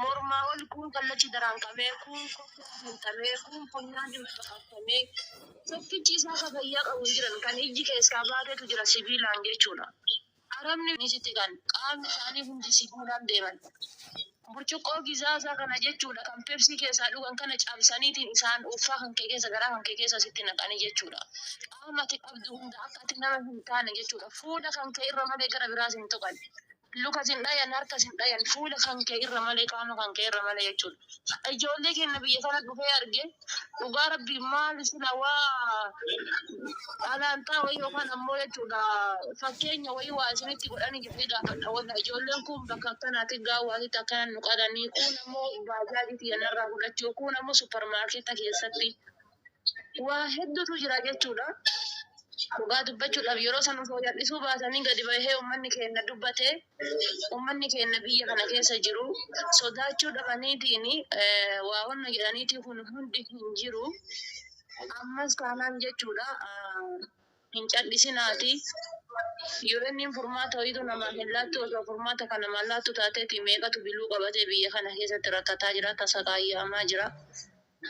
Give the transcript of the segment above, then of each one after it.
morma ol kun kallachi daran qabe kun kun tabe kun funyan di bakatame tokkichi isa ka fayya qabu jiran kan ijji keessa baatetu jira sibiilaan jechuudha. Arabni ni sitti kan qaamni isaanii hundi sibiilaan deeman. Burcuqqoo gizaasaa kana jechuudha kan pepsii keessaa dhugan kana cabsaniitiin isaan uffaa kan kee keessa garaa kan kee keessa sitti naqanii jechuudha. Qaamati qabdu hunda akka ati nama hin taane jechuudha. Fuula kan kee irra malee gara biraas hin tuqan. Luka sin dhayan harka sin dhayan fuula kan kee irra malee qaama kan kee irra malee jechuudha. Ijoollee keenya biyya kana dhufee arge dhugaa rabbii maal sila waa alantaa wayii yookaan ammoo jechuudha fakkeenya wayii waa isinitti godhanii jirtee gaafadha. Walla ijoolleen kun bakka akkanaatti gaawwaatitti akkanan nu qadanii kun ammoo baajaajiitti yanarraa fudhachuu kun ammoo suppermaarkeeta keessatti waa hedduutu jira jechuudha. Dhugaa dubbachuudhaaf yeroo san osoo jal'isuu baasanii gadi bahee uummanni keenya dubbate uummanni keenya biyya kana keessa jiru sodaachuu dhabaniitiin waa wanna jedhaniiti kun hundi hin jiru. Ammas kanaan jechuudha hin cal'isinaati. Yoo inni furmaata wayiitu namaa hin laattu osoo furmaata kana namaa laattu taateeti meeqatu biluu qabatee biyya kana keessatti rakkataa jira tasa qaayyamaa jira.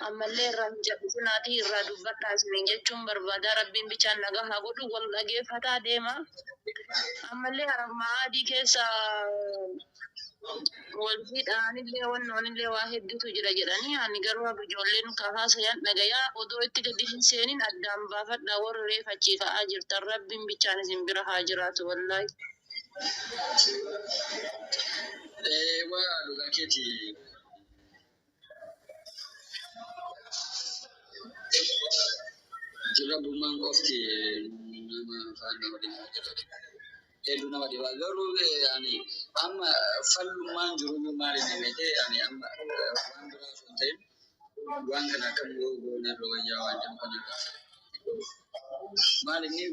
Ammallee irraa hin cal'isinaati irraa dubbadhaa isiniin jechuun barbaada rabbiin bichaan nagaa haa godhu wal dhageeffataa deema. Ammallee harmaa adii keessa wal fiidhaanillee wannoonillee waa hedduutu jira jedhanii ani garuu ijoolleen kafaasayan dhagayaa odoo itti gadi hin seenin addaan baafadhaa warri reefachii ka'aa jirtan rabbiin bichaan isin bira haa jiraatu wallaahi. Waa dhugaa keeti. Jira bumaan qofti nama faana waliin hedduu nama dhibaa garuu amma fallummaan jiru maali namete amma waan biraa osoo hin ta'in waan kana akkam goona irra wayyaa waan jedhu kana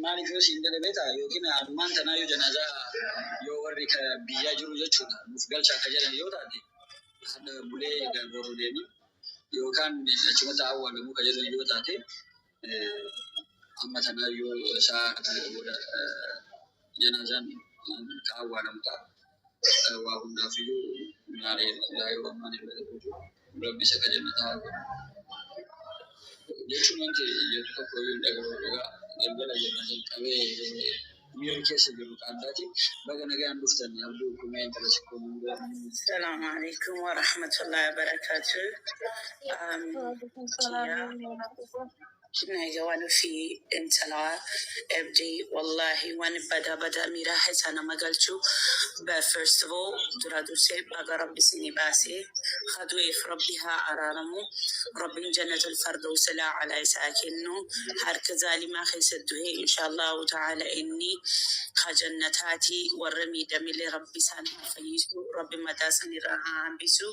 maaliif yoo siin gala beektaa yookiin ammaan tanaa yoo janaazaa yoo warri biyyaa jiru jechuudha nuuf galcha akka jedhan yoo taate haadha bulee garbooruu deemi yookaan achumatti awwaalamuu ka jedhan yoo taate amma tanaa yoo isaa booda janazaan ka awwaalamu ta'a. Waa hundaafiyyuu maalee yoo ammaan rabbi isa ka jannataa jechuun wanti jedhu tokko yoo hin dhagahu dhugaa galgala jenna jalqabee miirri keessa jiru addaati. Baga nagaan dhuftan abduu kumee intala sikkoon Assalamu alaikum wa rahmatullahi wa barakatuh. Kina jawanu fi intala abdi wallahi wani bada mira hasana magalchu. But first of all duradu se baga rabbi sini basi khadu if rabbiha araramu rabbin jannatul firdaus la ala isakinu har kazalima khaysadduhe inshallah ta'ala inni khajannatati warami damil rabbi sana fayisu rabbi matasani raha ambisu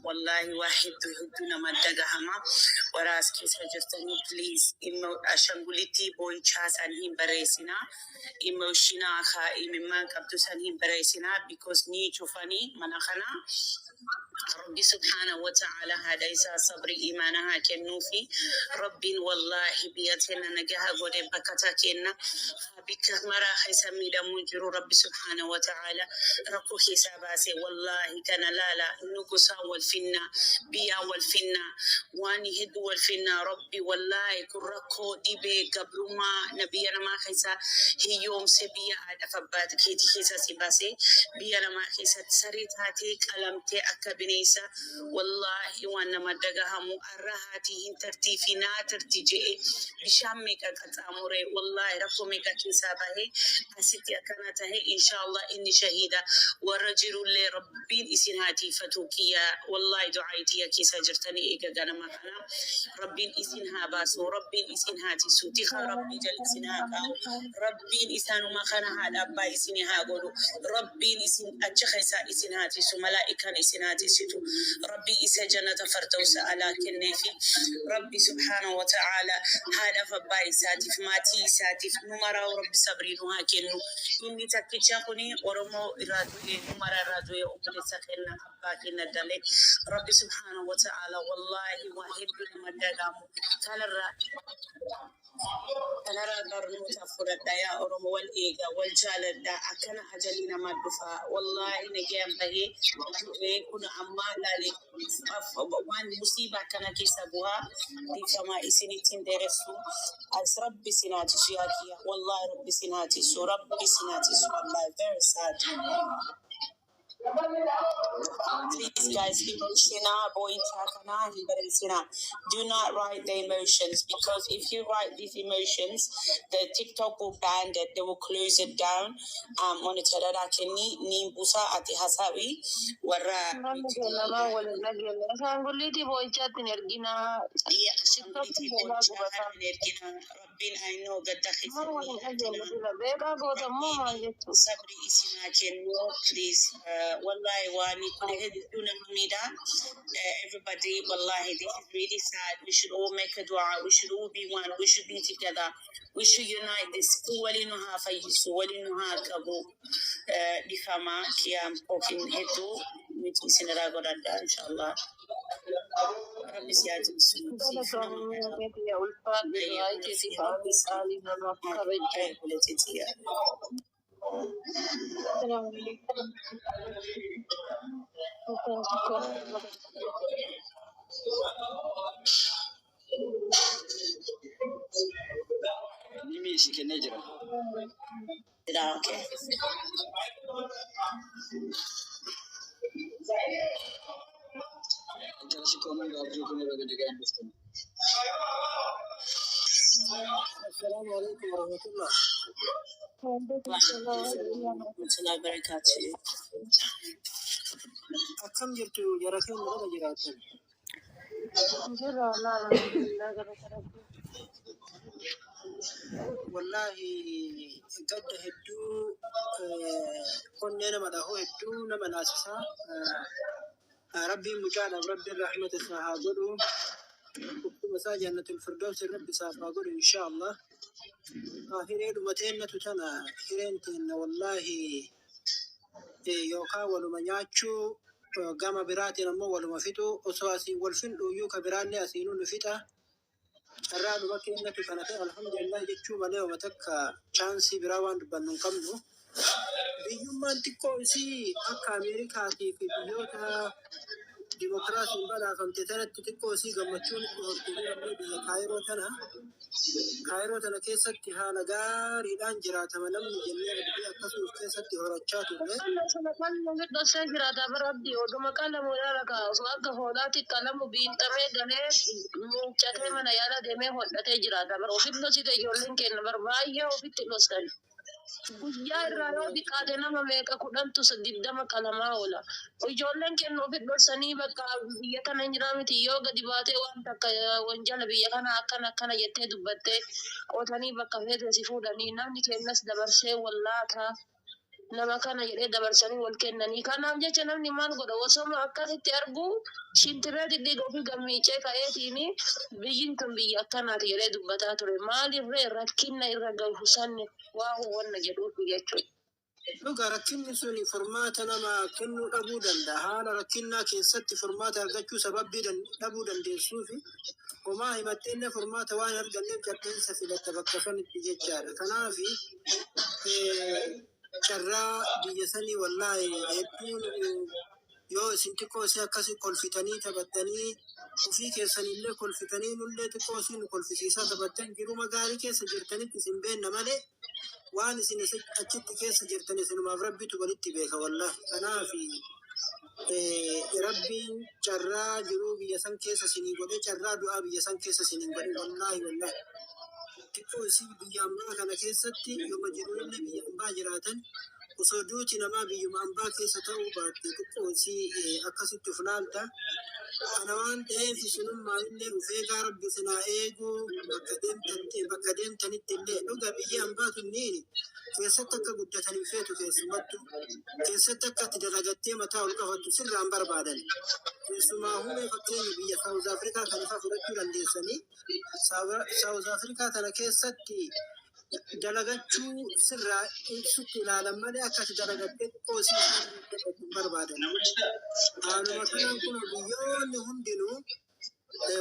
wallahi wahid huduna madagahama waras kisa jirtani please imo ashanguliti boy chasan him baresina emotional kha imman qabtu san him baresina because ni chufani manakhana ربي سبحانه وتعالى هذا إسا صبري إيمانها كنوفي ربي والله بيتنا نجاها قد بكتاكينا بك مرا خيسمي دمجر ربي سبحانه وتعالى ركو حساباسي والله كان لا نقصا والفنا بيا والفنا واني هدو والفنا ربي والله كركو ديبي قبل ما نبينا ما خيسا هي يوم سبيا عاد فبات كيتي خيسا سيباسي بيا ما خيسا تسريت هاتي كلامتي أكبنيسا والله وانا مدقها مؤرهاتي هنترتي فينا ترتجي بشامك أموري والله رقمك كسابه أسيتي أكنته إن شاء الله إني شهيدة ورجل لربين إسنهاتي فتوكيا والله دعايتي كيسا جرتني إيقا قانا مكانا ربين إسنها باسو ربين إسنهاتي سوتيخا ربي جل إسنها ربين إسانو مكانا هذا أبا إسنها قولو ربين إسن أجخيسا إسنهاتي سو ملائكا إسنهاتي سيتو ربي إسا جنة فردوس على كنفي ربي سبحانه وتعالى هذا فباي ساتف ماتي ساتف نمرا ورب صبرين وهاكينو إني تكتشاكني ورمو إرادوي نمرا إرادوي أبلي سكينا أباكينا دالي ربي سبحانه وتعالى والله واحد لما دامو أنا برنوتا فردا يا أورم والإيجا والجالد أكنا أجلنا ما دفع والله نجيم بهي ويكون أما لالي وان مصيبة كنا كيسبوها دي فما إسنتين درسوا as ربي سناتي شياكيا والله ربي سناتي سو ربي سناتي سو والله very sad. Please, guys, do not write the emotions, because if you write these emotions, the TikTok will ban it. They will close it down. Monitor that I can need busa ati hasawi wara. Rabbin I know قد sabri isina jenno please wallahi wani kune heduna mamida everybody wallahi this is really sad. We should all make a dua. We should all be one. We should be together. We should unite this walinuha fayisu walinuha kabu difama kiam pokin hetu which is in ragodanda inshallah. ربي سيادة Mimi sikene jira. Okay. Just comment or you can understand. Assalamu alaikum warahmatullah. Warahmatullahi wabarakatuh. Akkam jirtu jara keenya lafa jiraatan. Wallahi gadda hedduu onnee nama dhahoo hedduu nama naasisaa. Rabbiin mucaadhaaf rabbiin rahmata isaa haa godhu. Ukkuma jannatul firdaws rabbi isaaf haa godhu inshaallah. Hiree dhumateenyatu tana hireen teenna wallahi yookaan waluma nyaachuu gama biraatiin ammoo waluma fixuu osoo asii wal findhuyyuu ka biraanne asiinuu nu fixa. Carraa dhuma keenyatu kana ta'e alhamdulillah jechuu malee wama takka chaansii biraa waan dubbannu hin qabnu. Biyyummaan xiqqoo isii akka Ameerikaatii fi biyyoota dimokiraasiin badhaafamte tanatti xiqqoo isii gammachuun itti hortuu biyya Kaayiroo tana keessatti haala gaariidhaan jiraatama namni jennee rabbii akkasumas keessatti horachaa turre. Guyyaa irraa yoo xiqqaate nama meeqa kudhantu diddama qalamaa oola. Ijoolleen kennu ofi dhorsanii bakka biyya kana hin jiraa miti yoo gadi baatee waan takka wanjala biyya kana akkana jettee dubbattee qotanii bakka feete si fuudhanii namni kennas dabarsee wallaata nama kana jedhee dabarsanii wal kennanii. Kanaaf jecha namni maal godha osoo akkasitti argu shintiree diddiiga ofii gammiicee ka'eetiini biyyiin tun biyya akkanaati jedhee dubbataa ture. Maalirree rakkinna irra gahu sanni waa hubanna jedhuufi jechuudha. Dhugaa rakkinni sun furmaata nama kennuu dhabuu danda'a. Haala rakkinnaa keessatti furmaata argachuu sababbii dhabuu dandeessuufi homaa himatteenna furmaata waan arganneef cadheensa filatta bakka sanitti jechaadha. Kanaaf carraa biyya sanii wallahi hedduun yoo isin xiqqoo isii akkasii kolfitanii taphattanii ofii keessanillee kolfitanii nullee xiqqoo isii nu kolfisiisaa taphattan jiruma gaarii keessa jirtanitti isin beenna malee waan isin achitti keessa jirtan isinumaaf rabbitu walitti beeka wallahi. Kanaaf rabbiin carraa jiruu biyya san keessa isinii godhe carraa du'aa biyya san keessa isinii godhe wallahi. Xiqqoo isii biyya ambaa kana keessatti yooma jiruullee biyya ambaa jiraatan osoo duuti namaa biyyuma ambaa keessa ta'uu baatte xiqqoo isii akkasitti of laalta. Kana waan ta'eef isinummaa illee dhufeegaa rabbi sinaa eeguu bakka deemtanitti illee dhuga biyya ambaa tunniini keessatti akka guddatanii feetu keessumattuu keessatti akka itti dalagattee mataa ol qabattu sirraan barbaadan. Keessumaa humee fakkeenya biyya Saawuz Afrikaa kan ifa fudhachuu dandeessanii Saawuz Afrikaa kana keessatti dalagachuu sirraa ibsutti ilaalan malee akkas dalagattee qoosiisuu barbaadan. Haaluma kanaan kun biyyoonni hundinuu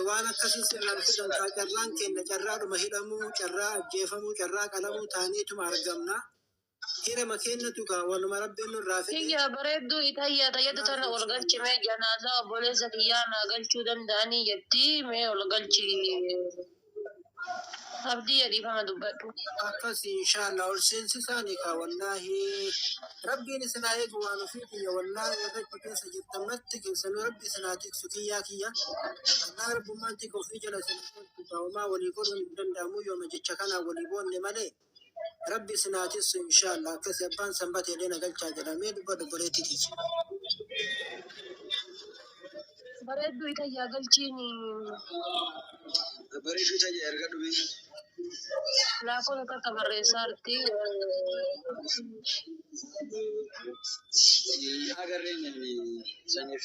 waan akkasii sirraan fidan carraan kenna carraadhuma hidhamuu, carraa ajjeefamuu, carraa qalamuu ta'aniituma argamna. Hirama kennatu kaa waluma rabbiin nurraa fedhe. Kiyya bareedduu itayyaa tayyadu tana ol galchimee janaasaa obboleessa kiyyaa naa galchuu danda'anii jetti mee ol galchi abdii adiifama dubbadhu. Akkas inshallah ol seensisaani kaa wallaahi rabbiin isinaa eegu waan ofii kiyya wallaahi irratti keessa jirtamatti keessanuu rabbi isinaa tiksu kiyyaa kiyya. Allah rabbummaan tika ofii jala isinaa kaawamaa walii godhuun hin danda'amu yooma jecha kanaa walii boonne malee. Rabbi sinaatis inshallah akkas abbaan sanbata illee nagalchaa jedhamee dubbareetti tiyya. Bareedduu itayyaa galchiini. Bareedduu itayyaa erga dhume. Laakota takka barreessaa jirti. Agarreen saniif.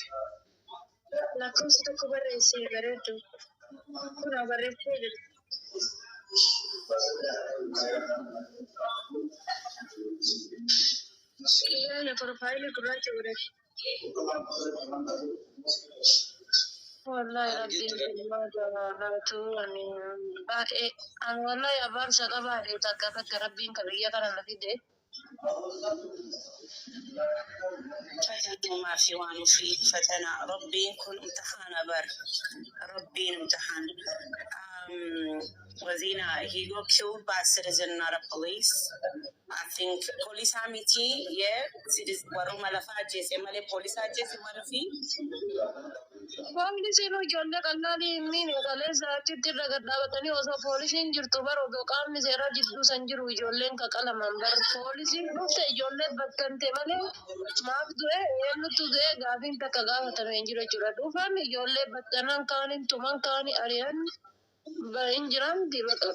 Lakkoofsa tokko barreessee bareedduu. Kun barreessee jirti. Kiyyaana profaayilii gurraacha godhate. Wallahi rabbiin ilmaa jalaalaatu ani wallahi abaarsa qabaadhe takka rabbiin kabiyya kana na fide. فتنوا ما في وانو في فتنا ربي كن امتحان بر ربي امتحان وزينا he got killed by citizen not a police. I think police amity yeah citizen waruma lafaje semale police aje malufi Poolisiin ijoollee qal'aanii inni qaleessa achitti irra gad dhaabatanii osoo poolisiin jirtu bara odoo qaamni seeraa jidduu san jiru ijoolleen qaqalaman bar poolisiin dhufte ijoollee bakkante malee maaf du'e eenyutu du'e gaafiin takka gaafatame hin jiru jechuudha. Dhufan ijoollee bakkanan kaaniin tuman kaanii ari'an hin jiran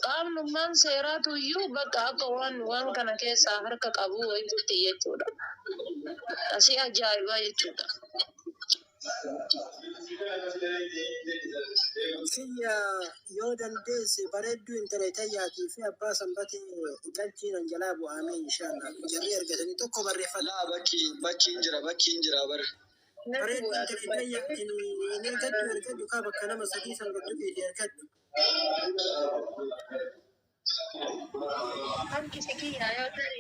qaamnummaan seeraatu iyyuu bakka akka waan kana keessaa harka qabu wayiitti jechuudha. Asii ajaa'ibaa jechuudha. Kiyya yoo dandeesse bareedduu intala tayyaatii fi abbaa sanbatee galchiidhaan jalaa bu'aame inshallah. Jarri argatanii tokko barreeffata. Laa bakki hin jira bara. Bareedduu intala tayyaatiin inni ergaddu kaa bakka nama sadii san gaddu fi ergaddu. Harkisi kiyyaa yoo ta'e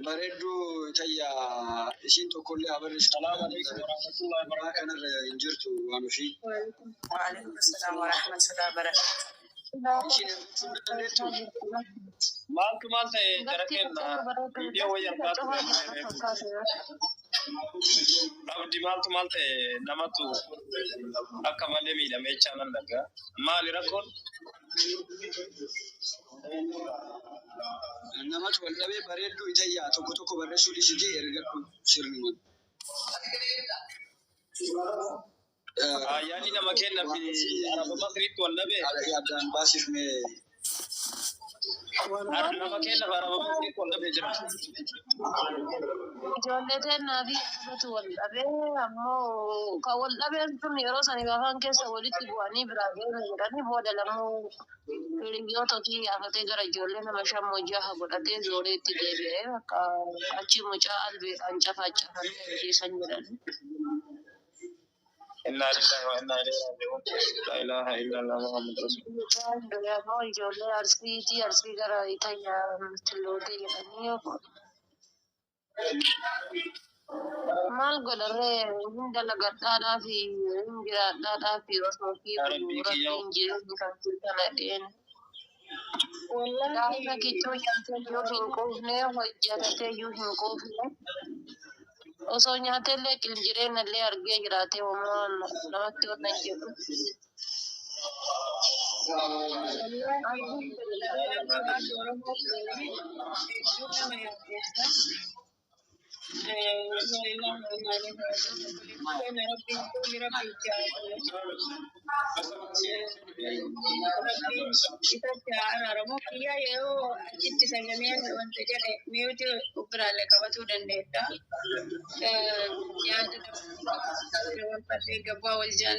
bareedduu tayyaa ishiin tokkollee habarris karaa kanarra hin jirtu waan ofii. وعليكم السلام ورحمة الله وبركاته. Ishiin ergachuu dandeettu. Maaltu maal ta'e gara kenna viidiyoo wayii argaa ture. Abdi maaltu maal ta'e namatu akka malee miidhamee jechaa dhagaa. Maali rakkoon? Namatu wal dhabee bareedduu tayyaa tokko barreessuu dhiisitee ergadhu sirni. Yaani nama kenna fi araba bakriitti wal dhabee. Addaan baasif mee. Nama kenna fi araba bakriitti wal dhabee jira. ijoollee teennaa fi abatu wal dhabee ammoo kan wal dhabeen sun yeroo sanii afaan keessa walitti bu'anii biraa deemu jedhanii booda lamuu hiriyoota ofii yaafatee gara ijoollee nama shan jaha godhatee zooreetti deebi'ee akka achi mucaa albeedhaan cafaacafanii ajjeesan jedhanii. Inna lillahi wa inna ilaihi raji'un. La ilaha illallah Muhammad Rasulullah. Ammoo ijoollee arsii gara itayyaa tillootee jedhanii maal godharree hin dalagadhaadhaa fi hin jiraadhaadhaa fi osoo fi rabbiin jireenya kan kana dheen. Gaafa kichuu nyaatee iyyuu hin quufne hojjatatee iyyuu hin quufne osoo nyaatellee qiljireennallee argee jiraatee homaa namatti onnan jedhu.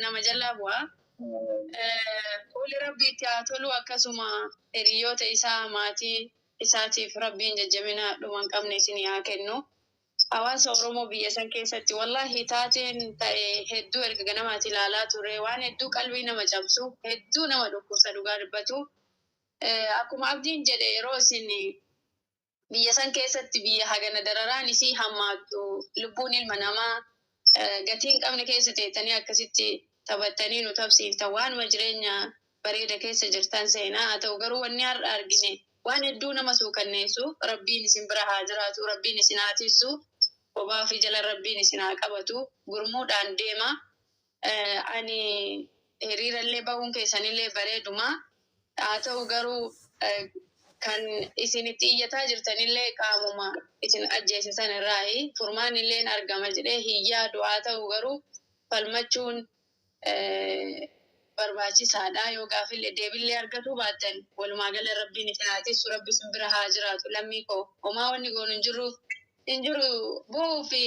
nama jalaa bu'aa Fuuli rabbii itti haa tolu akkasuma hiriyoota isaa maatii isaatiif rabbiin jajjabina dhuma hin qabne isin haa kennu. Hawaasa Oromoo biyya san keessatti wallahi taateen ta'e hedduu erga ganamaati ilaalaa ture waan hedduu qalbii nama cabsu hedduu nama dhukkubsa dhugaa dubbatu. Akkuma abdiin jedhe yeroo isin biyya san keessatti biyya hagana dararaan isii hammaattu lubbuun ilma namaa gatiin qabne keessa teettanii akkasitti taphattanii nu tabsiiftan waanuma jireenya bareeda keessa jirtan seenaa haa ta'u garuu wanni har'a argine waan hedduu nama suukanneessu rabbiin isin bira haa jiraatu rabbiin isin haa tiisu kophaa fi jala rabbiin isin haa qabatu gurmuudhaan deema ani hiriirallee bahuun keessanillee bareeduma haa ta'u garuu kan isin itti iyyataa jirtanillee qaamuma isin ajjeesisan irraayi furmaan illee argama jedhee hiyyaa du'aa ta'u garuu falmachuun barbaachisaadha yoo gaafillee deebillee argatu baattan walumaa gala rabbiin isin haa tiisu rabbi isin bira haa jiraatu lammii koo homaa wanni goonu hin jiru bu'uu fi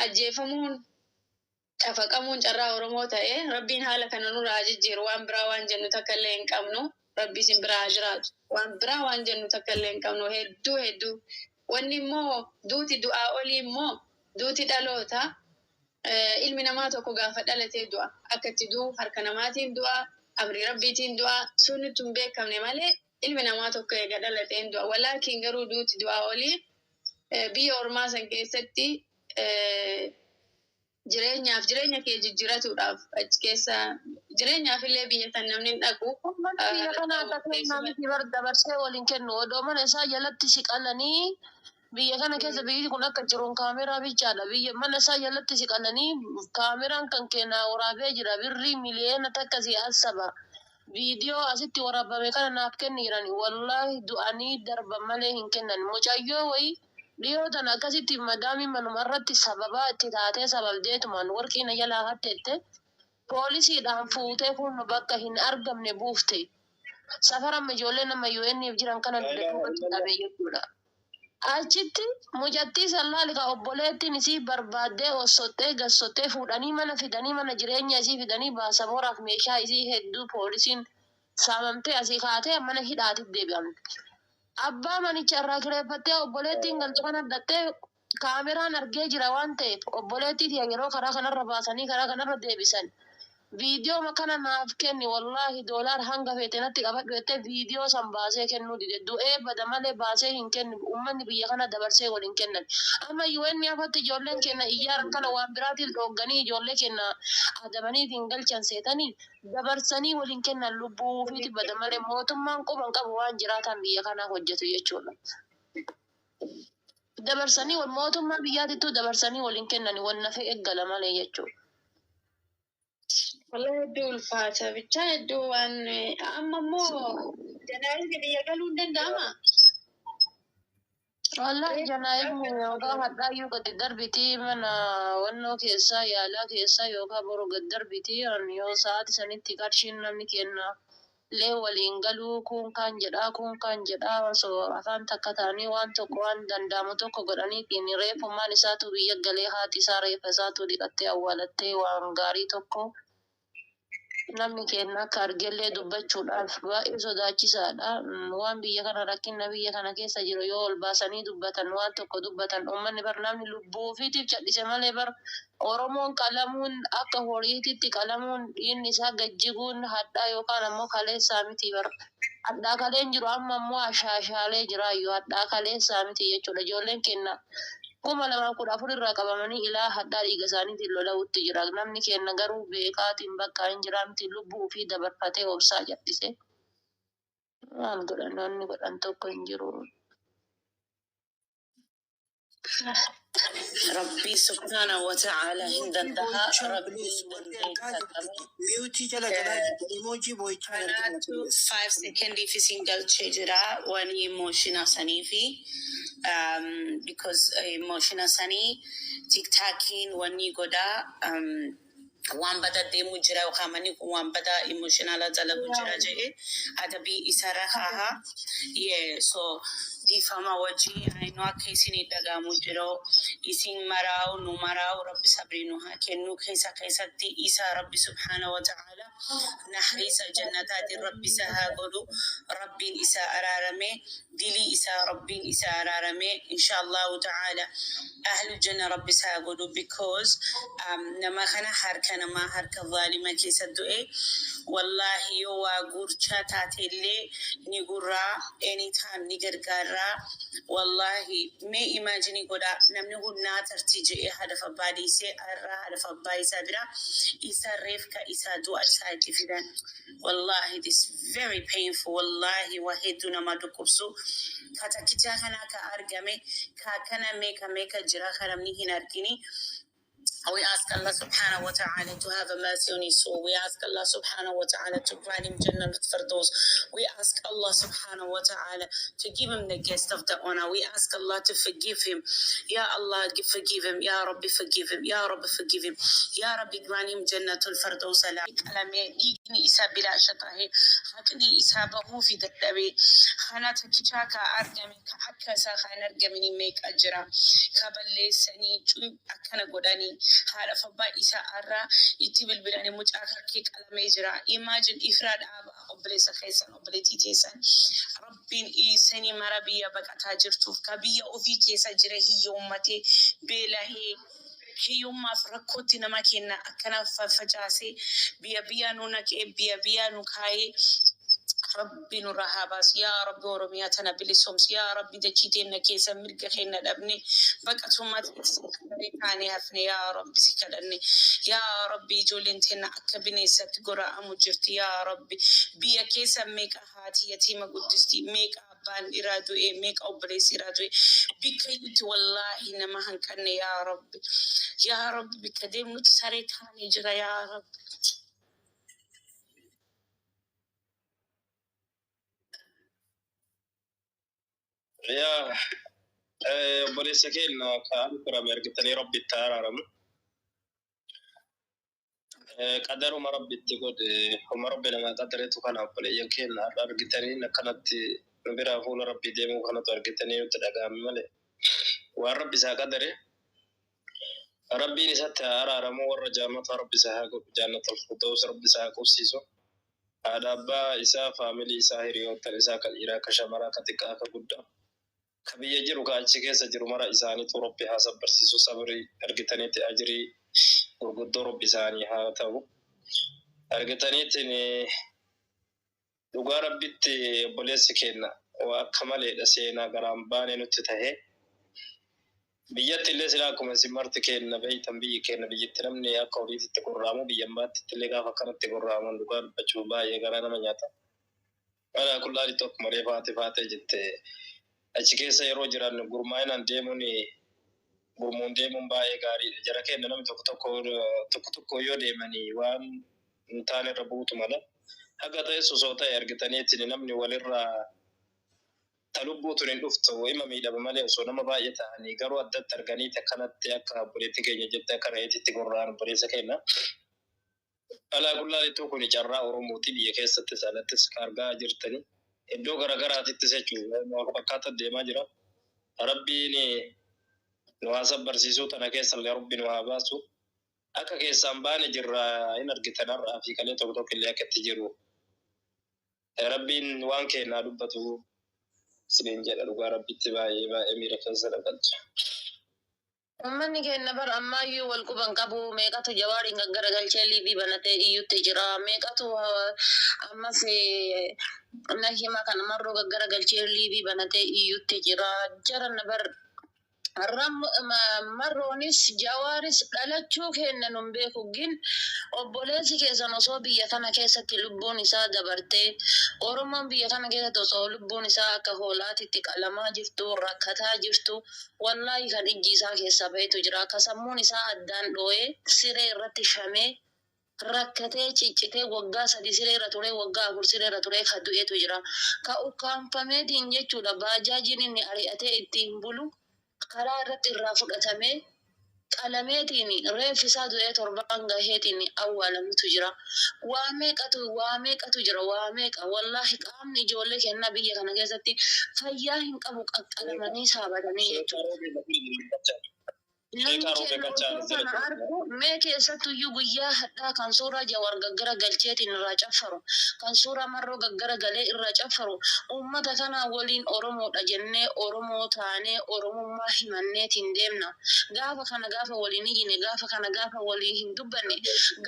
ajjeefamuun cafaqamuun carraa Oromoo ta'e rabbiin haala kana nurraa jijjiiru waan biraa waan jennu takka illee hin qabnu rabbi isin bira haa jiraatu waan biraa waan jennu takka illee hin qabnu hedduu wanni immoo duuti du'aa olii immoo duuti dhaloota ilmi namaa tokko gaafa dhalatee du'a akkatti du'u harka namaatiin du'a amrii rabbiitiin du'a sunnitu hin beekamne malee ilmi namaa tokko eega dhalateen du'a walaakiin garuu duuti du'aa olii biyya ormaa san keessatti jireenya kee jijjiiratuudhaaf achi keessa jireenyaaf illee biyya san namni hin dhaqu. Biyya kana akka namni dabarsee waliin kennu odoo mana isaa jalatti siqalanii biyya kana keessa biyyi kun akka jiruun kaameraa bichaadha. Biyya mana isaa jalatti siqalanii kaameraan kan kennaa waraabee jira birrii miliyoona takka si'aasaba. Viidiyoo asitti waraabame kana naaf kenniirani wallahi du'anii darban malee hin kennan mucayyoo wayii. Dhiyootan akkasitti madaamiin manuma irratti sababaa itti taatee sababdeetumaan warqiina jalaa hatteette poolisiidhaan fuutee kun bakka hin argamne buufte safaram ijoollee nama UN'if jiran kana duubatti dhabe jechuudha. Achitti mucattii sallaalika obboleettiin isii barbaaddee ossottee gassottee fuudhanii mana fidanii mana jireenya isii fidanii baasaboraaf meeshaa isii hedduu poolisiin saamamtee asii kaatee mana hidhaatiif deebi'amte. Abbaa manicha irraa kireeffattee obboleettiin galtu kana addattee kaameraan argee jira waan ta'eef obboleettii yeroo karaa kanarra baasanii karaa kanarra deebisan. Viidiyoo kana naaf kenni wallahi doolaar hanga feete natti qabadhu jettee viidiyoo san baasee kennuu dide du'ee bada malee baasee hin kennu uummanni biyya kana dabarsee waliin kennan. Amma UN afatti ijoolleen kenna iyyaaran kana waan biraatiin dhoogganii ijoollee kenna adabaniitiin galchan seetanii dabarsanii waliin kennan lubbuu ofiiti bada malee mootummaan quban qabu waan jiraatan biyya kanaa hojjetu jechuudha. Dabarsanii mootummaa biyyaatittuu dabarsanii waliin kennan waan nafe eeggala malee jechuudha. Wallahi hedduu ulfaata bichaa hedduu waan amma immoo janaayizni biyya galuu hin danda'amaa? Wallahi janaayizni yookaan hadhaayyuu gadi darbitii mana wannoo keessaa yaalaa keessaa yookaan boru gadi darbitii yoo sa'aati sanitti qarshiin namni kenna lee waliin galuu kun kan jedhaa osoo afaan takka ta'anii waan tokko waan danda'amu tokko godhaniitiin reeffummaan isaatu biyya galee haati isaa reeffa isaatu dhiqattee awwaalattee waan gaarii tokko. Namni kenna akka argellee dubbachuudhaaf baay'ee sodaachisaadha. Waan biyya kana rakkina biyya kana keessa jiru yoo ol baasanii dubbatan waan tokko dubbatan uummanni bar namni lubbuu ofiitiif cadhise malee bar Oromoon qalamuun akka horiititti qalamuun dhiinni isaa gajjiguun hadhaa yookaan ammoo kaleessaa miti bar. Hadhaa kaleen jiru amma ammoo ashaashaalee jiraayyuu hadhaa kaleessaa miti jechuudha. Ijoolleen kenna 2014 irraa qabamanii ilaa hadhaa dhiiga isaaniitiin lola'utti jira. Namni kenna garuu beekaatiin bakka hin jiraamti lubbuu fi dabarfatee obsaa jal'ise. Maal godhan namni godhan tokko hin jiru. Rabbi subhanahu wa ta'ala hindandaha rabbi Miyuutii jala galaa emoojii boo'ichaa kanaatu 5 secondii fi single jira waan emotional sanii fi because emotional sanii tiktakiin wanni godaa waan bada deemu jira yookaan manni kun waan bada emotional dalagu jira jedhee adabii isa rahaa so ديفما وجهي عينو كيسيني دغامو جرو إسين مراو نمراو رب صبرينوها كنو كيسا تي إسا رب سبحانه وتعالى نحريس جنتات رب سها قدو رب إسا أرارمي دلي إسا رب إسا أرارمي إن شاء الله تعالى أهل الجنة رب سها قدو because نما خنا حركة نما حركة ظالمة كيسا دوئي والله يوا غورچا تاتيلي نيغورا anytime نيغرغارا والله مي imagine غودا نمني غنا ترتيجي هدف بادي سي ارا هدف باي سابرا إسا ريفكا إسا دو أجساد فيدان والله this very painful والله وهيدونا ما دوكبسو كاتا كتا كنا كأرغمي كاكنا ميكا جرا خرمني هناركيني We ask Allah subhanahu wa ta'ala to have a mercy on his soul. We ask Allah subhanahu wa ta'ala to grant him Jannah al-Firdaus. We ask Allah subhanahu wa ta'ala to give him the guest of the honor. We ask Allah to forgive him. Ya Allah, forgive him. Ya Rabbi, forgive him. Ya Rabbi, forgive him. Ya Rabbi, grant him Jannah al-Firdaus. Kalame, igni isa bila shatahi. Hakni isa bahu fi daddabi. Khana takichaka argami ka akasa khana argamini make ajra. Kaballe sani akana godani. هذا فبا إسا أرى يتبل بلاني مجاكر كيك على ميجرا imagine إفراد آبا أبليس خيسان أبليتي تيسان ربين إيساني مرابيا بك أتاجرتو كبيا أوفي كيسا جرهي يومتي بلاهي هي يوم ما فرقوتي نما كينا أكنا فجاسي بيا نونك بيا نوكاي ربي نورها باس يا رب ورميا تنبلي سومس يا رب دجيتنا كيسا ملك خينا الابني بقى ثم تاني هفني يا رب سكدني يا ربي جولنتنا اكبني ستغرا امجرتي يا ربي بيا كيسا ميك هاتي يتيم قدستي ميك ابان ارادو ميك اوبريس ارادو بكيت والله انما هنكن يا رب بكدم نتسري تاني جرا يا رب يا بوليسكين كان كرام يرجتني ربي التارارم قدر ما ربي تقول هم ربي لما قدرت كان أقول يمكن أرجتني نكنت نبرا فون ربي ديمو كانت أرجتني وتدعى ملء وربي سقدره ربي نسات أرارم ورجامة ربي سهاق جنة الفردوس ربي سهاق سيسو هذا با إسا فاميلي إسا هيريو تلسا كالإراك شمرا كتكا كبدا كبيا جرو كالشي كيسا جرو مرا إساني تو ربي حسب برسيسو صبري أرجتني تأجري ورقدو ربي إساني هاتو أرجتني تني دوغا ربي تي بوليس كينا وكمالي دسينا غرام باني نتتهي بيات اللي سلاكم سمرت كينا بيتم بي كينا بيتنمني يا قولي تتقرامو بيامات تلقا فكرت تقرامو دوغا بچوبا يغرانا منياتا أنا كل هذه توك مري فاتي جت أشكي سيرو جران غرماين ديموني غرمون ديمون باي غاري جركين نم توك يو ديماني وان نتاني ربوت مالا هذا يسوع صوتا يرجتني تنمني ولرا تلبوت ندفت وإما ميدا بمالي سونا باي تاني غرو أدت ترغني تكنت ياك بوليتيكي جت كريتي تقران بوليسكينا على كل هذه توكل جرا ورموتي بيكيس تسالة تسكارجا جرتني إدو غرغرة تتسجوا وقت الدماء جرا ربي ني نواسب برسيسو تناكيس اللي ربي نواباسو أكا كيسان باني جرا إن أرجتنا في كلية توك اللي أكتجرو ربي وانكي نادبتو سنين جل ربي تباي با أمير كنسل قلت Uummanni keenya bar ammayyuu wal quban qabu meeqatu jawaariin gaggaragalchee liibii banatee iyyutti jira meeqatu ammas na hima kana marroo gaggaragalchee liibii banatee iyyutti jira jaran bar marroonis jawaaris dhalachuu kenna nun beeku gin obboleessi keessan osoo biyya kana keessatti lubbuun isaa dabartee oromoon biyya kana keessatti osoo lubbuun isaa akka hoolaatitti qalamaa jirtu rakkataa jirtu wallaahi kan ijji isaa keessa bahetu jira akka sammuun isaa addaan dhoo'ee siree irratti shamee rakkatee ciccitee waggaa 3 siree irra ture waggaa 4 siree irra ture ka du'eetu jira ka ukkaanfameetiin jechuudha baajaajiin inni ari'atee ittiin bulu karaa irratti irraa fudhatamee qalameetini reeffi isaa du'ee torbaan gaheetini awwaalamutu jira. Waa meeqatu jira waa meeqa wallaahi qaamni ijoollee kennaa biyya kana keessatti fayyaa hin qabu qaqqalamanii saabatanii jechuudha. Namni kennu kana argu mee keessattuyyuu guyyaa hadhaa kan suuraa Jawaar gaggara galcheetiin irraa caffaru kan suuraa Marroo gaggara galee irraa caffaru uummata kana waliin Oromoodha jennee Oromoo taanee Oromummaa himanneetiin deemna. Gaafa waliin ijine gaafa waliin hin dubbanne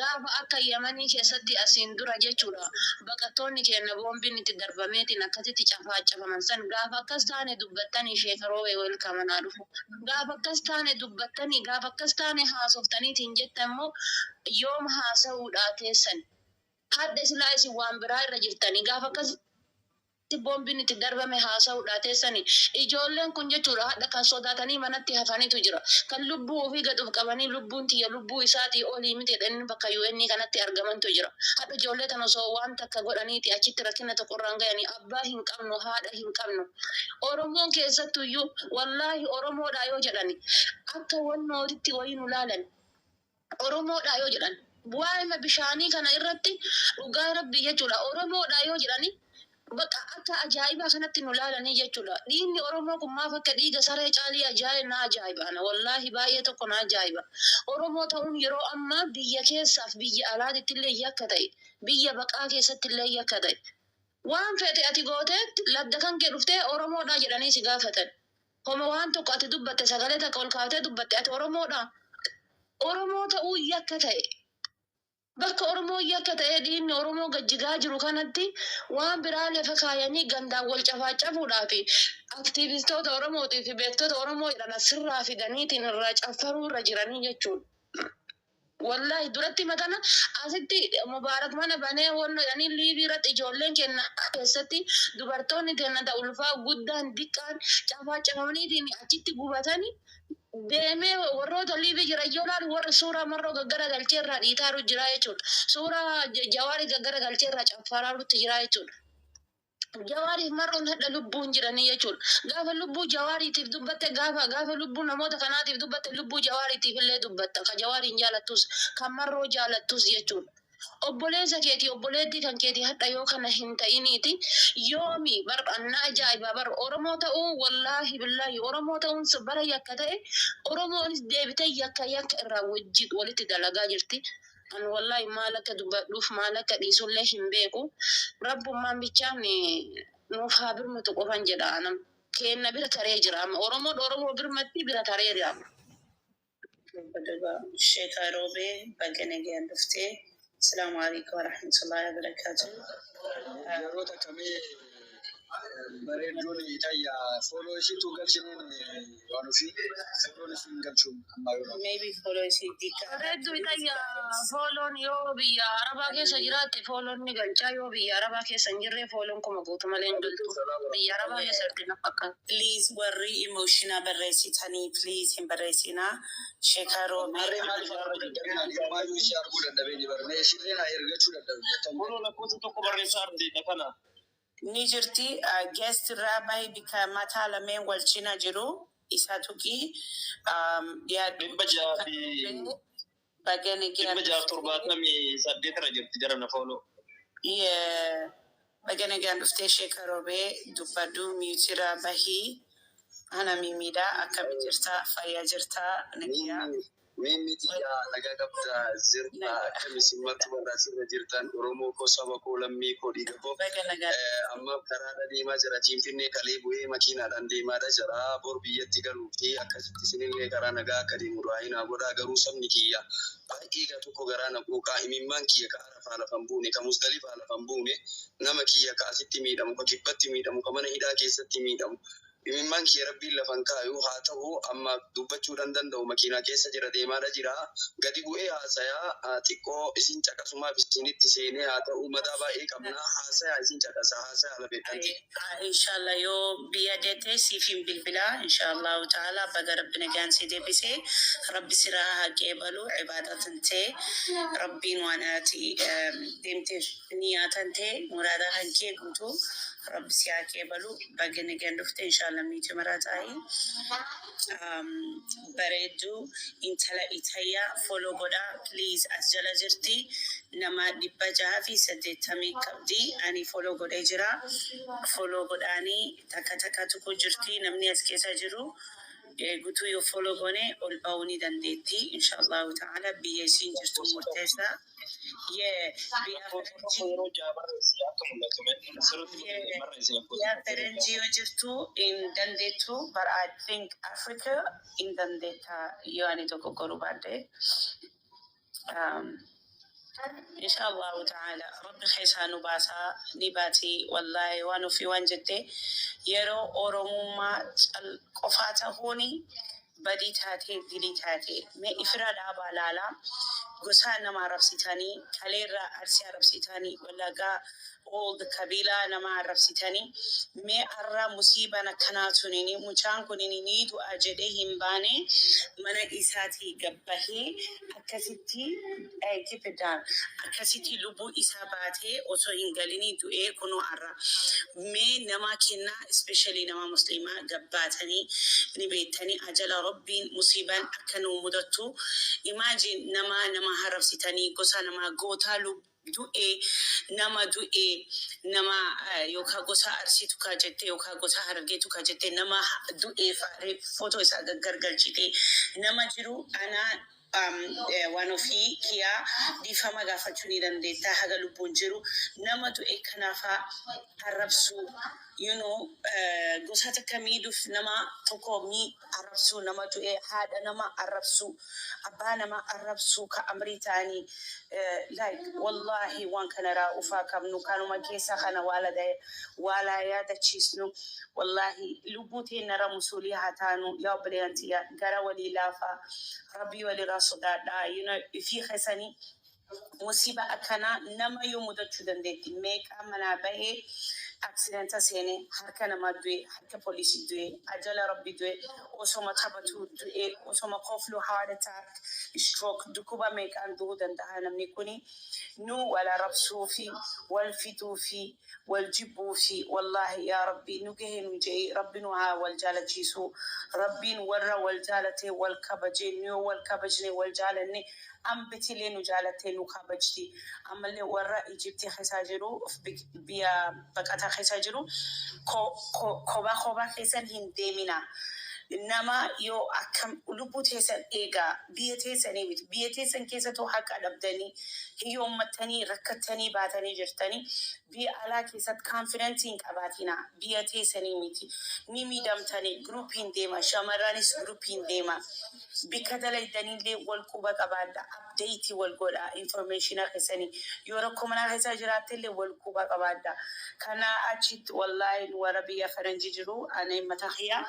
gaafa akka Yamanii keessatti asiin dura jechuudha. Baqattoonni keenya boombiin itti darbameetiin akkasitti cafaman san gaafa akkas taane dubbattanii sheekaroo welkamanaa dhufu. Gaafa akkas taane dubbattanii gaafa akkas taane haasoftaniitiin jettan immoo yoom haasa'uudhaa teessan. Hadda silaa isin waan biraa irra jirtanii gaafa akkas boombiin itti darbame haasa'uudhaa teessanii ijoolleen kun jechuudha hadda kan sodaatanii manatti hafanitu jira. Kan lubbuu ofii gadhuuf qabanii lubbuun tiyya lubbuu isaatii olii miti jedhanii bakka UN kanatti argamantu jira. Hadda ijoollee tan osoo waan takka godhaniiti achitti rakkina tokkorraan ga'anii abbaa hin qabnu haadha hin qabnu. Oromoon keessattuyyuu wallaahi Oromoodhaa yoo jedhani akka wannootitti wayii nu laalan. Oromoodhaa yoo jedhan waa'ima bishaanii kana irratti dhugaa rabbii jechuudha. Oromoodhaa yoo jedhani bakka akka ajaa'ibaa kanatti nu laalanii jechuudha. Dhiigni Oromoo kun maaf akka dhiiga saree caalii ajaa'ibaana. Wallaahi baay'ee tokko na ajaa'iba. Oromoo ta'uun yeroo ammaa biyya keessaaf biyya alaatitti illee yakka ta'e. Biyya baqaa keessatti illee yakka ta'e. Waan fedhe ati gooteetti ladda kan kee dhuftee Oromoodhaa jedhanii si gaafatan. Homa waan tokko ati dubbatte sagalee takka ol kaatee dubbatte ati Oromoodhaa. Oromoo ta'uu yakka ta'e. Bakka Oromoo yakka ta'ee dhiigni Oromoo gajjigaa jiru kanatti waan biraa lafa kaayanii gandaan wal cafaacafuudhaa fi aktiivistoota Oromootii fi beektota Oromoo jedhan asirraa fidaniitiin irraa caffaruu irra jiranii jechuudha. Wallahi duratti matana asitti mubaarak mana banee wanno jedhanii liibii irratti ijoolleen kenna keessatti dubartoonni kenna ulfaa guddaan diqqaan cafaacafamaniitiin achitti gubatanii deemee warroota liibii jira ijoollaan warra suuraa Marroo gaggara galcheerraa dhiitaaru jira jechuudha. Suuraa Jawaari gaggara galcheerraa caffaraarutti jira jechuudha. Jawaariif Marroon hadha lubbuun jiranii jechuudha. Gaafa lubbuu Jawaariitiif dubbatte gaafa lubbuu namoota kanaatiif dubbatte lubbuu Jawaariitiif illee dubbatta. Kan Jawaariin jaalattus kan Marroo jaalattus jechuudha. Obboleessa keetii obboleettii kan keetii hadha yoo kana hin ta'iniiti yoomi anna ajaa'iba Oromoo ta'uu wallaahi billaahi Oromoo ta'uun bara yakka ta'e Oromoonis deebitee yakka irraa wajjin walitti dalagaa jirti. An wallahi maal akka dubbadhuuf maal akka dhiisullee hin beeku. Rabbummaan bichaan nuuf haa birmatu qofan jedha anam. Kenna bira taree jira. Oromoo birmatti bira taree jira. Sheekha Roobee Bagganagee dhuftee. Assalamu alaikum warahmatullahi wabarakatuh. Yeroo takkamee bareedduun tayya fooloo ishiitu galchiniin waan ofii fooloon ishiin galchuun amma yeroo. Maybe follow isii dika. Bareedduu tayya fooloon yoo biyya Arabaa keessa jiraatte fooloon ni galchaa yoo biyya Arabaa keessa hin jirre fooloon kuma guutu malee hin galtu. Biyya Arabaa keessatti na fakkaata. Please warri emotional barreessitanii please hin barreessinaa. Sheekha Roobee. Harree maaliif maayyuu ishee arguu dadhabee ni barnee ishillee naa ergachuu dadhabe. Fooloo lakkoofsa tokko barreessaa ardeedha kana. Ni jirti guest irraa bahee bika mataa lameen wal cina jiru isa tuqi Dhibba jaha fi dhibba jaha torbaatamii saddeet irra jirti jara na fooloo. Bagganageen dhuftee Sheekha Roobee dubbaduu miitiraa bahii ana mimiidhaa akkami jirtaa fayyaa jirtaa nagiyaa. Mimitiyaa nagaa qabda zirta akkami simmatti warra asirra jirtan Oromoo koo saba koo lammii koo dhiiga koo amma karaadha deemaa jira Finfinnee kalee bu'ee makiinaadhaan deemaadha jira bor biyyatti galuu fi akkasitti isinillee karaa nagaa akka deemu du'aa godhaa garuu sabni kiyya baay'ee tokko garaa na quuqaa imimmaan kiyya ka arafaa lafan buune ka musdalifaa lafan buune nama kiyya ka asitti miidhamu ka kibbatti miidhamu ka mana hidhaa keessatti miidhamu. Imimmaan kiyya rabbiin lafan kaayuu haa ta'u amma dubbachuudhaan danda'u makiinaa keessa jira deemaadha jira gadi bu'ee haasayaa xiqqoo isin caqasumaaf isinitti seenee haa ta'u madaa baay'ee qabnaa haasayaa isin caqasa haasayaa lafeedhanti. Inshallah yoo biyya deete siif hin bilbilaa inshallah ta'ala baga rabbi nagaan si deebisee rabbi siraa haqee balu ibaadatan ta'e rabbiin waan ati deemteef niyyaatan ta'e muraada hankee guutuu رب سياك يبلو بقني جندفت إن شاء الله ميت مرات أي بريدو إنتلا إتهيا فولو غدا بليز أسجل جرتي نما دبجها في سدتامي كبدي أني فولو غدا جرا فولو غداني تكا تكا تكو جرتي نمني أسكيسا جرو قلتو يو فولو غوني والباوني دنديتي إن شاء الله تعالى بيسين جرتو مرتزا يا فرنجي وجرتو in دنديتو but I think Africa in دنديتا يعني توكو كروبادي إن شاء الله تعالى ربي خيسها نباسا نباتي والله وانو في وانجتي يرو أوروموما القفاتا هوني بدي تاتي دلي تاتي ما إفراد أبا لالا قصها نما رفسيتاني كاليرا أرسيا رفسيتاني ولا all the kabila nama rafsitani me arra musiba na kanatuni muchan kunini nidu ajede himbane mana isati gabbahi akasiti keep it down akasiti lubu isabate oso hingalini du'e kuno arra me nama kinna especially nama muslima gabbatani ni betani ajala rabbin musiban akanu mudatu imagine nama harafsitani gosa nama gotalu du'e nama yoka gosa arsitu ka jette yoka gosa hargetu ka jette nama du'e fare photo isa gargalchite nama jiru ana one fi kia di fama gafachuni dandeta haga lubun jiru nama du'e kanafa arabsu you know gosa takamidu nama toko mi arabsu nama du'e hada nama arabsu abana ma arabsu ka amritani like wallahi wan kana raufa kam nu kanu makesa kana wala ya da chisnu wallahi lubuti nara musuli hatanu ya brilliant ya gara wali lafa rabbi wali rasuda da you know fi khasani musiba akana nama yomu da chudande make amana bahe accident sene harka nama dwe harka police dwe ajala rabbi dwe osoma tabatu dwe osoma qoflu heart attack stroke dukuba make andu danda hanamni kuni nu wala rabsufi wal fitufi wal jibufi wallahi ya rabbi nugehin jay rabbinu ha wal jalajisu rabbin warra wal jalate wal kabajin wal kabajni wal jalani am betile nu jalate nu kabajti amalle warra egypti khasajiru biya bakata khasajiru khoba khasan hindemina nama yo akam lubute san ega biyete sani bit biyete san kesa to haka dabdani hiyo matani rakatani batani jirtani bi ala kesat confidence in kabatina biyete sani miti nimi damtani group in dema shamaranis group in dema bikadala danile wal kuba kabada update wal goda information akesani yoro komana hesa jiratele wal kuba kabada kana achit wallahi warabiya faranjiru anay matahiya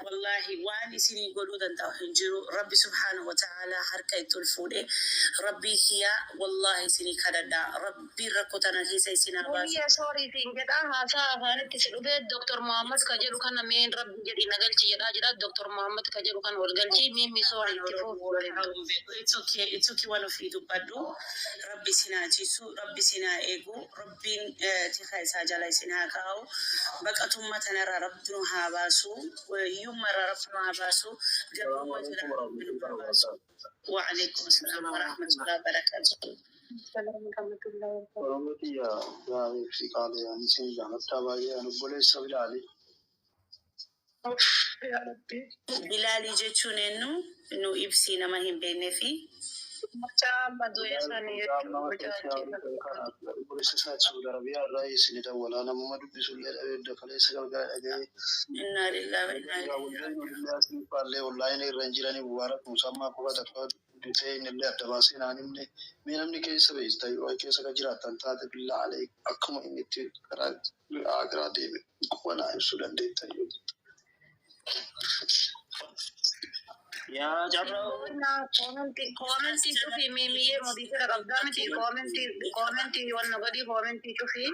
wallahi واني سيني يقولوا ده هنجرو ربي سبحانه وتعالى حركة تلفوني ربي هي والله سيني كذا ربي ركوتنا هي سينا بس يا سوري تيجي هذا تسلو بيت دكتور محمد كجلو كان مين ربي جدي نقل شيء جدا دكتور محمد كجلو كان ورجل شيء مين سوري it's okay one of you بدو ربي سينا جيسو ربي سينا إيجو ربي تخاي ساجلا سينا كاو بقى ثم تنرى ربنا هاباسو ويوم ربنا عباسو وعليكم السلام ورحمة الله وبركاته. بلالي جتشون إنه إبسينا ما هم بين في macam badu ya sani ya inna lillahi wa inna ilaihi يا جرو كومنتي شوفي ميمية مديرة قدامتي كومنتي وانا بدي كومنتي شوفي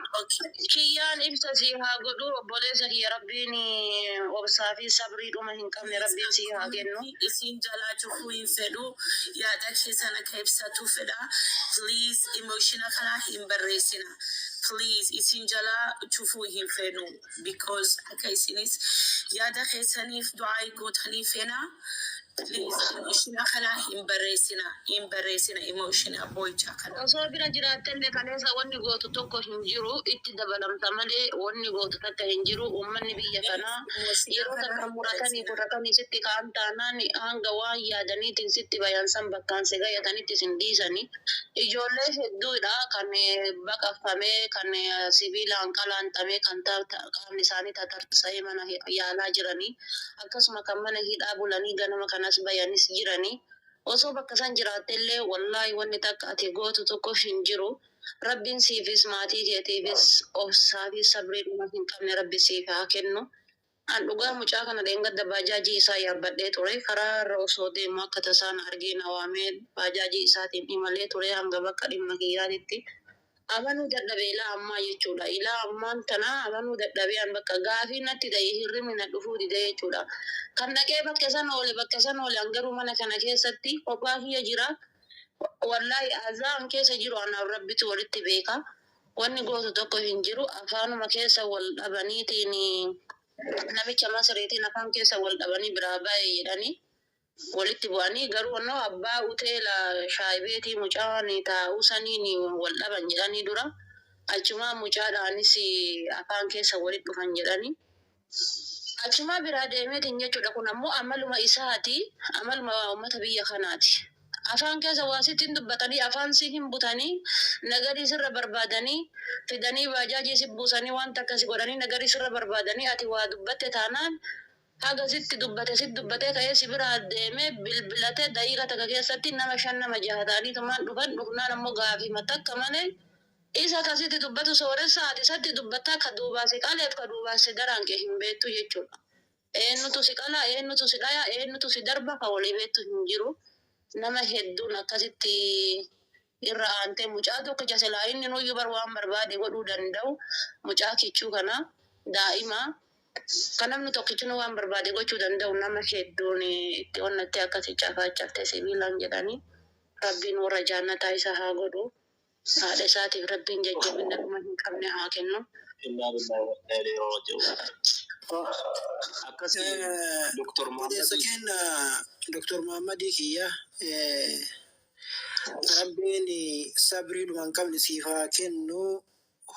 كيان ابتسيها قدو بوليس هي ربيني وبصافي صبري وما هنكم ربي سيها جنو isin jalaa cufuu hin fedhu yaada keessan akka ibsatu fedha please emotional kana hin barreessina please isin jalaa cufuu hin fedhu because akka isinis yaada keessaniif du'aa gootanii fena please emotional kana hin barreessina emotional boycha kana osoo bira jiraattelle kaleessa wanni gootu tokko hin jiru itti dabalamta malee wanni gootu takka hin jiru uummanni biyya kanaa yeroo takka muratanii sitti kaan taanaan hanga waan yaadaniitiin sitti bayansan bakkaan si gayatanitti sin dhiisanii ijoollee hedduudha kan baqaffamee kan sibiilaan qalaanxamee kan qaamni isaanii tatartisa'ee mana yaalaa jiranii akkasuma kan mana hidhaa bulanii ganama kanas bayanis jiranii osoo bakka san jiraattellee wallaahi wanni takka ati gootu tokko hin jiru rabbiin siifis maatii keetiifis obsaa fi sabrii dhuma hin qabne rabbi siif haa kennu. An dhugaa mucaa kana dheengadda baajaajii isaa yaabbadhee ture karaa irra osoo deemu akka tasaan argee na waamee baajaajii isaatiin imalee ture hanga bakka dhimma kiyyaatitti. Amanuu dadhabee ilaa ammaa jechuudha. Ilaa ammaan tana amanuu dadhabee an bakka gaafii natti ta'e hirribni na dhufuu dide jechuudha. Kan dhaqee bakka san oole an garuu mana kana keessatti kophaa kiyya jira. Wallaahi azaan keessa jiru anaaf rabbitu walitti beeka. Wanni gootu tokko hin jiru afaanuma keessa wal dhabaniitiin namicha masriitiin afaan keessa wal dhabanii biraa baay'ee jedhanii walitti bu'anii garuu annoo abbaa uteela shaayibeetii mucaan taa'uu saniin wal dhaban jedhanii dura achumaa mucaadhaanis afaan keessa walitti dhufan jedhanii achumaa biraa deemeetiin jechuudha kun ammoo amaluma isaati amaluma uummata biyya kanaati. Afaan keessa waa sittiin dubbatanii afaan si hin butanii nagarii sirra barbaadanii fidanii baajaajii si buusanii waan takka si godhanii nagarii sirra barbaadanii ati waa dubbatte taanaan haga sitti dubbatee ka'ee si bira deemee bilbilatee daqiiqa takka keessatti nama 5 nama 6 ta'anii tumaan dhufnaan ammoo gaafii matakka malee isa akkasitti dubbatu sooressa ati isatti dubbattaa ka duubaasi qaleef ka duubaasi daraan kee hin beektu jechuudha. Eenyutu si qala eenyutu si dhaya eenyutu si darba ka walii beektu hin jiru. Nama hedduun akkasitti irra aantee mucaa tokko jaselaa inni nuyyuu waan barbaade godhuu danda'u mucaa kichuu kana daa'ima kan namni tokkichuu waan barbaade gochuu danda'u nama hedduun itti onnattee akkasitti afaachaftee sibiilaan jedhanii rabbiin warra jaannataa isa haa godhu haadha isaatiif rabbiin jajjabina dhuma hin qabne haa kennu. Dr. Muhammad Kiyya rabbiin sabrii dhuma hin qabne siif haa kennu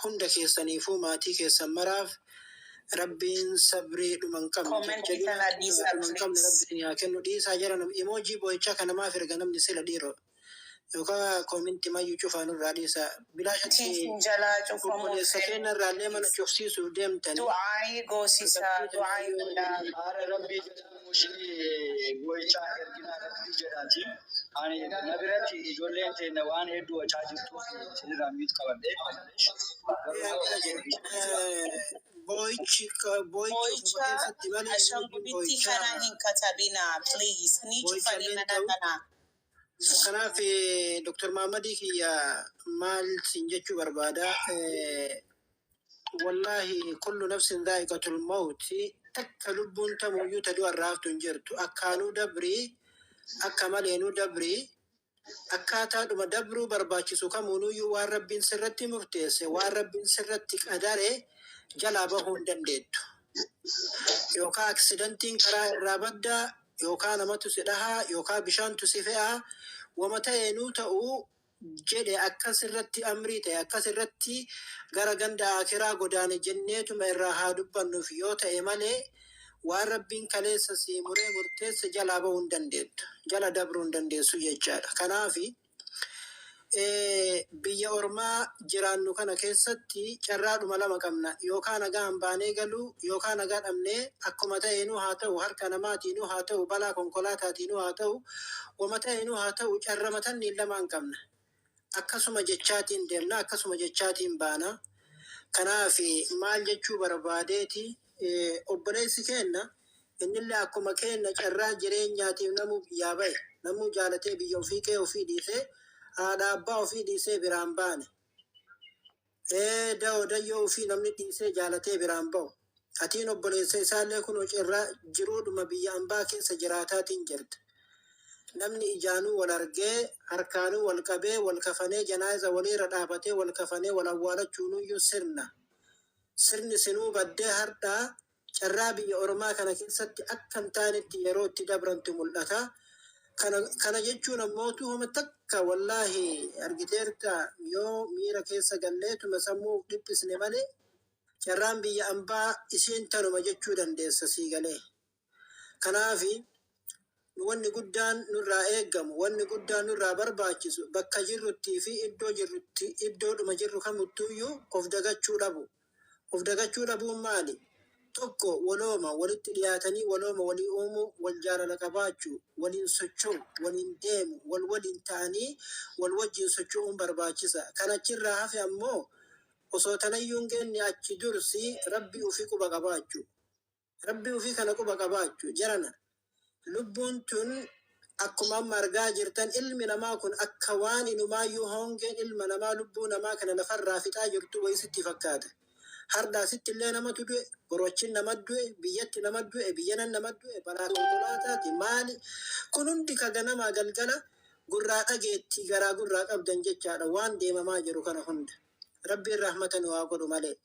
hunda keessaniifuu maatii keessan maraaf rabbiin sabrii dhuma hin qabne rabbiin haa kennu dhiisaa jira emoojii boo'ichaa kan namaaf erga namni sila dhiiroo yookaan koominti mayyuu cufaan irraa dhiisaa bilaashatti obboleessa keenya irraallee mana cufsiisuuf deemtanii du'aayi goosisaa du'aayi hundaa rabbii go'ichaa erginaa rabbii jedhaati. Ani na biratti ijoolleen teenya waan hedduu wacaa jirtuuf sinirraa miit qabadhe. Boyicha ashaangulitti kana hin katabina please ni cufanii mana kana. Kanaaf Dr. Muhammad Kiyya maal siin jechuu barbaada wallahi kullu nafsin dhaa'iqatul mawti takka lubbuun tamuyyuu taduu arraaftu hin jirtu akkaanuu dabrii akka maleenuu dabrii akkaataadhuma dabruu barbaachisu kamuunuyyuu waan rabbiin sirratti murteesse waan rabbiin sirratti qadare jalaa bahuu hin dandeettu yookaan aksidantiin karaa irraa baddaa yookaan namatu si dhahaa yookaan bishaantu si fe'aa wama ta'eenuu ta'uu jedhe akkasirratti amrii ta'e akkasirratti gara ganda akiraa godaane jenneetuma irraa haa dubbannuuf yoo ta'e malee waan rabbiin kaleessa si muree murteesse jalaa bahuu hin dandeettu jala dabruu hin dandeessu jechaadha. Kanaafi biyya ormaa jiraannu kana keessatti carraadhuma lama qabna yookaan nagaa hambaanee galuu yookaan nagaa dhabnee akkuma ta'eenuu haa ta'u harka namaatiinuu haa ta'u balaa konkolaataatiinuu haa ta'u wama ta'eenuu haa ta'u carramatan lamaan qabna akkasuma jechaatiin deemna akkasuma jechaatiin baana. Kanaaf maal jechuu barbaadeeti obboleessi keenya innillee akkuma keenya carraa jireenyaatiif namuu biyyaa bahe namuu jaalatee biyya ofii kee ofii dhiisee haadha abbaa ofii dhiisee biraan baane da'oo dayyoo ofii namni dhiisee jaalatee biraan bahu atiin obboleessa isaallee kun cirraa jiruudhuma biyya ambaa keessa jiraataatiin jirti namni ijaanuu wal argee harkaanuu wal qabee wal kafanee janaaza waliirra dhaabatee wal kafanee wal awwaalachuunuyyuu sirni sinuu baddee hardhaa carraa biyya ormaa kana keessatti akkam taanetti yeroo itti dabrantu mul'ata. Kana jechuun ammootu homa takka wallaahi argiteerta yoo miira keessa galleetuma sammuu dhiphisne malee carraan biyya ambaa isiin tanuma jechuu dandeessa sii galee. Kanaafi wanni guddaan nurraa eeggamu wanni guddaan nurraa barbaachisu bakka jirruttii fi iddoodhuma jirru kamuttuuyyuu of dagachuu dhabu. Of dagachuu dhabuun maali? Tokko walooma walitti dhiyaatanii walooma walii uumuu wal jaalala qabaachuu waliin socho'u waliin deemu waliin ta'anii wal wajjin socho'uun barbaachisa. Kanachirraa hafe ammoo osoo tanayyuun geenye achi dursi rabbi ofii quba qabaachuu rabbi ofii kana quba qabaachuu jarana lubbuun tun akkuma amma argaa jirtan ilmi namaa kun akka waan inumaayyuu hongeen ilma namaa lubbuu namaa kana lafarraa fixaa jirtu wayisitti fakkaata. Hardaa sitti illee namatu du'e, borochin nama du'e, biyyatti nama du'e, biyyanan nama du'e, balaa konkolaataati maali? Kun hundi ka ganamaa galgala gurraa dhageetti garaa gurraa qabdan jechaadha waan deemamaa jiru kana hunda. Rabbiin rahmatan waa godhu malee.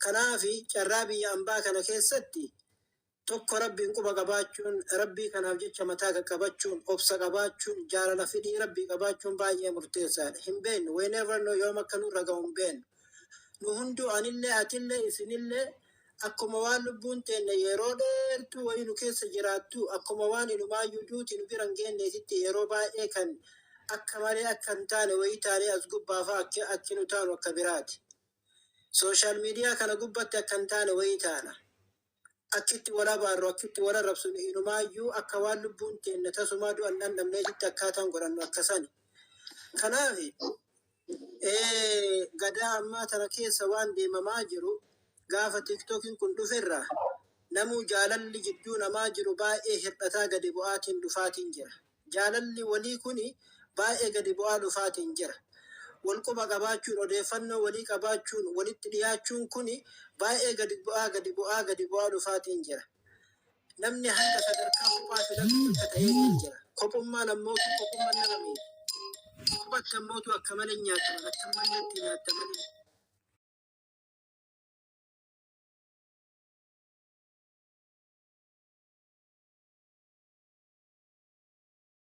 Kanaafi carraa biyya ambaa kana keessatti tokko rabbiin quba qabaachuun rabbii kanaaf jecha mataa qaqqabachuun obsa qabaachuun jaalala fidii rabbii qabaachuun baay'ee murteessaadha. Hin beeknu whenever no yoom akka nurra ga'u hin beeknu. Nu hunduu anillee atillee isinillee akkuma waan lubbuun teenne yeroo dheertuu wayii nu keessa jiraattu akkuma waan inumaayyuu duuti nu bira hin geenneetitti yeroo baay'ee kan akka malee akka hin taane wayii taanee as gubbaafa akki nu taanu akka biraati. Sooshaal miidiyaa kana gubbatti akka hin taane wayii taana. Akkitti wal abaarru akkitti wal arrabsu inumaayyuu akka waan lubbuun teenne tasumaa du'an dhandhamneetitti akkaataan godhannu akkasani. Kanaafi gadaa ammaa tana keessa waan deemamaa jiru gaafa tiktokiin kun dhuferra namuu jaalalli jidduu namaa jiru baay'ee hir'ataa gadi bu'aatiin dhufaatiin jira. Jaalalli walii kuni baay'ee gadi bu'aa dhufaatiin jira. Wal quba qabaachuun odeeffannoo walii qabaachuun walitti dhiyaachuun kuni baay'ee gadi bu'aa dhufaatiin jira. Namni hanga sadarkaa kophaa filatu akka ta'ee jira. Kophummaan ammoo kophummaan nama miidha. Kophaatti ammootu akka malee nyaataman akka malee itti nyaataman